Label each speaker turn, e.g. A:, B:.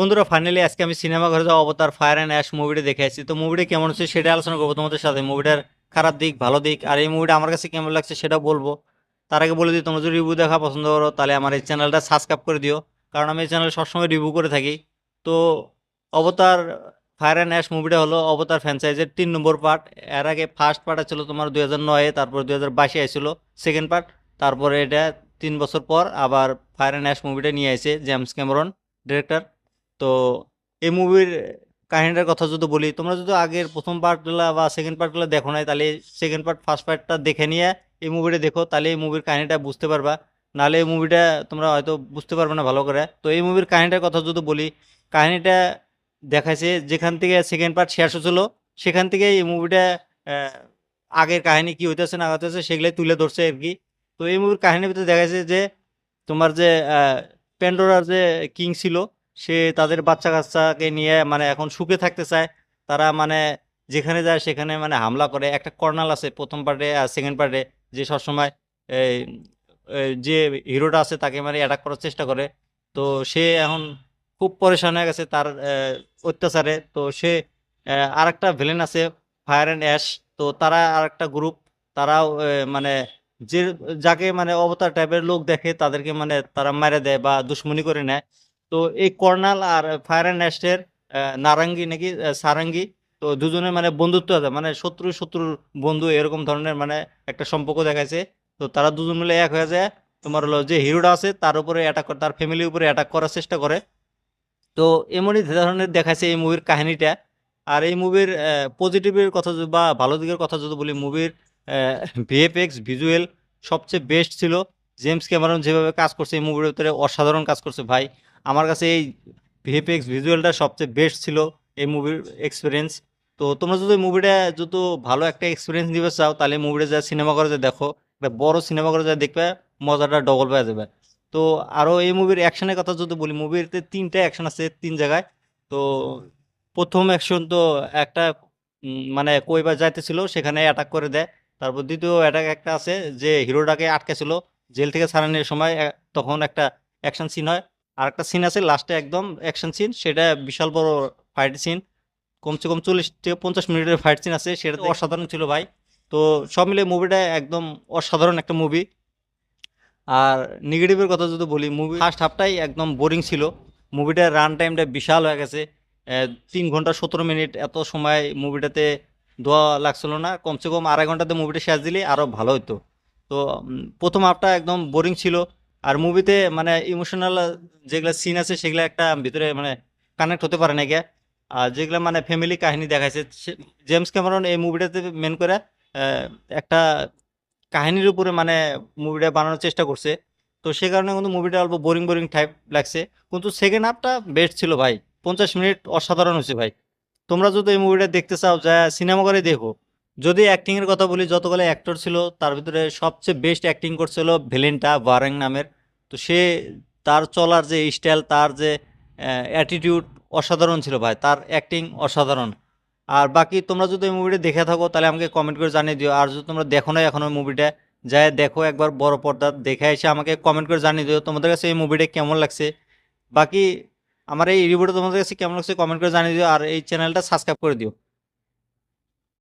A: বন্ধুরা ফাইনালি আজকে আমি সিনেমা ঘরে যাওয়া অবতার ফায়ার অ্যান্ড অ্যাশ মুভিটা দেখে আসছি। তো মুভিটা কেমন হচ্ছে সেটা আলোচনা করবো তোমাদের সাথে, মুভিটার খারাপ দিক ভালো দিক আর এই মুভিটা আমার কাছে কেমন লাগছে সেটা বলবো। তার আগে বলে দিই, তোমরা যদি রিভিউ দেখা পছন্দ করো তাহলে আমার এই চ্যানেলটা সাবস্ক্রাইব করে দিও, কারণ আমি এই চ্যানেলে সবসময় রিভিউ করে থাকি। তো অবতার ফায়ার অ্যান্ড অ্যাশ মুভিটা হলো অবতার ফ্র্যাঞ্চাইজের 3 নম্বর পার্ট। এর আগে ফার্স্ট পার্ট ছিল তোমার 2009-এ, তারপর 2022-এ আসছিল সেকেন্ড পার্ট। তারপরে এটা 3 বছর পর আবার ফায়ার অ্যান্ড অ্যাশ মুভিটা নিয়ে আসে জেমস ক্যামেরন ডিরেক্টর। তো এই মুভির কাহিনীটার কথা যদি বলি, তোমরা যদি আগের প্রথম পার্টগুলো বা সেকেন্ড পার্টগুলো দেখো নাই তাহলে সেকেন্ড পার্ট ফার্স্ট পার্টটা দেখে নিয়ে এই মুভিটা দেখো, তাহলে এই মুভির কাহিনীটা বুঝতে পারবা। নাহলে এই মুভিটা তোমরা হয়তো বুঝতে পারবে না ভালো করে। তো এই মুভির কাহিনীটার কথা যদি বলি, কাহিনীটা দেখাইছে যেখান থেকে সেকেন্ড পার্ট শেষ হচ্ছিল সেখান থেকে এই মুভিটা আগের কাহিনী কি হইতেছে না হইতেছে সেগুলাই তুলে ধরছে আর কি। তো এই মুভির কাহিনীর ভিতরে দেখাইছে যে তোমার যে প্যান্ডোরার যে কিং ছিল, সে তাদের বাচ্চা কাচ্চাকে নিয়ে মানে এখন সুখে থাকতে চায়। তারা মানে যেখানে যায় সেখানে মানে হামলা করে। একটা কর্নাল আছে প্রথম পার্টে আর সেকেন্ড পার্টে, যে সবসময় এই যে হিরোটা আছে তাকে মানে অ্যাটাক করার চেষ্টা করে। তো সে এখন খুব পরেশান হয়ে গেছে তার অত্যাচারে। তো সে আর একটা ভিলেন আছে ফায়ার অ্যান্ড অ্যাশ। তো তারা আর একটা গ্রুপ, তারাও মানে যে যাকে মানে অবতার টাইপের লোক দেখে তাদেরকে মানে তারা মেরে দেয় বা দুশ্মনী করে নেয়। তো এই কর্নাল আর ফায়ার অ্যান্ড অ্যাশের নারাঙ্গি নাকি সারাঙ্গি, তো দুজনে মানে বন্ধুত্ব আছে, মানে শত্রু শত্রুর বন্ধু এরকম ধরনের মানে একটা সম্পর্ক দেখাইছে। তো তারা দুজন মিলে এক হয়ে যায়, তোমার হলো যে হিরোটা আছে তার উপরে অ্যাটাক করে, তার ফ্যামিলির উপরে অ্যাটাক করার চেষ্টা করে। তো এমনই ধরনের দেখাচ্ছে এই মুভির কাহিনীটা। আর এই মুভির পজিটিভের কথা বা ভালো দিকের কথা যদি বলি, মুভির ভিএফএক্স ভিজুয়াল সবচেয়ে বেস্ট ছিল। জেমস ক্যামেরন যেভাবে কাজ করছে এই মুভির ভিতরে অসাধারণ কাজ করছে ভাই। আমার কাছে এই ভিএফএক্স ভিজুয়ালটা সবচেয়ে বেস্ট ছিল এই মুভির এক্সপিরিয়েন্স। তো তোমরা যদি মুভিটা যদি ভালো একটা এক্সপিরিয়েন্স দিতে চাও তাহলে মুভিটা যা সিনেমা করে যা দেখো, একটা বড় সিনেমা করে যা দেখবে, মজাটা ডবল পেয়ে যাবে। তো আরও এই মুভির অ্যাকশনের কথা যদি বলি, মুভিতে 3টা অ্যাকশন আছে 3 জায়গায়। তো প্রথম অ্যাকশন তো একটা মানে কইবার যাইতেছিল সেখানে অ্যাটাক করে দেয়। তারপর দ্বিতীয় অ্যাটাক একটা আছে যে হিরোটাকে আটকেছিল জেল থেকে ছাড়ানোর সময়, তখন একটা অ্যাকশন সিন হয়। আর একটা সিন আছে লাস্টে একদম অ্যাকশন সিন, সেটা বিশাল বড় ফাইট সিন, কমসে কম 40 থেকে 50 মিনিটের ফাইট সিন আছে, সেটা তো অসাধারণ ছিল ভাই। তো সব মিলে মুভিটা একদম অসাধারণ একটা মুভি। আর নেগেটিভের কথা যদি বলি, মুভি ফার্স্ট হাফটাই একদম বোরিং ছিল। মুভিটার রান টাইমটা বিশাল হয়ে গেছে, 3 ঘন্টা 17 মিনিট, এত সময় মুভিটাতে দেওয়া লাগছিল না। কমসে কম 2.5 ঘন্টাতে মুভিটা শেষ দিলে আরও ভালো হতো। তো প্রথম হাফটা একদম বোরিং ছিল। আর মুভিতে মানে ইমোশনাল যেগুলো সিন আছে সেগুলো একটা ভিতরে মানে কানেক্ট হতে পারে না গিয়া। আর যেগুলো মানে ফ্যামিলি কাহিনী দেখাইছে, জেমস ক্যামেরন এই মুভিটাতে মেন করে আহ, একটা কাহিনীর উপরে মানে মুভিটা বানানোর চেষ্টা করছে। তো সে কারণে কিন্তু মুভিটা অল্প বোরিং বোরিং টাইপ লাগছে। কিন্তু সেকেন্ড হাফটা বেস্ট ছিল ভাই, 50 মিনিট অসাধারণ হয়েছে ভাই। তোমরা যদি এই মুভিটা দেখতে চাও যা সিনেমা করে দেখো। যদি অ্যাক্টিং এর কথা বলি, যতগুলো অ্যাক্টর ছিল তার ভিতরে সবচেয়ে বেস্ট অ্যাক্টিং করছিল ভিলেনটা ওয়ারেং নামের। তো সে তার চলার যে স্টাইল, তার যে অ্যাটিটিউড অসাধারণ ছিল ভাই, তার অ্যাক্টিং অসাধারণ। আর বাকি তোমরা যদি এই মুভিটা দেখে থাকো তাহলে আমাকে কমেন্ট করে জানিয়ে দিও। আর যদি তোমরা দেখো না এখনো মুভিটা, যায় দেখো একবার বড় পর্দা দেখে এসে আমাকে কমেন্ট করে জানিয়ে দিও তোমাদের কাছে এই মুভিটা কেমন লাগছে। বাকি আমার এই রিভিউটা তোমাদের কাছে কেমন লাগছে কমেন্ট করে জানিয়ে দিও, আর এই চ্যানেলটা সাবস্ক্রাইব করে দিও।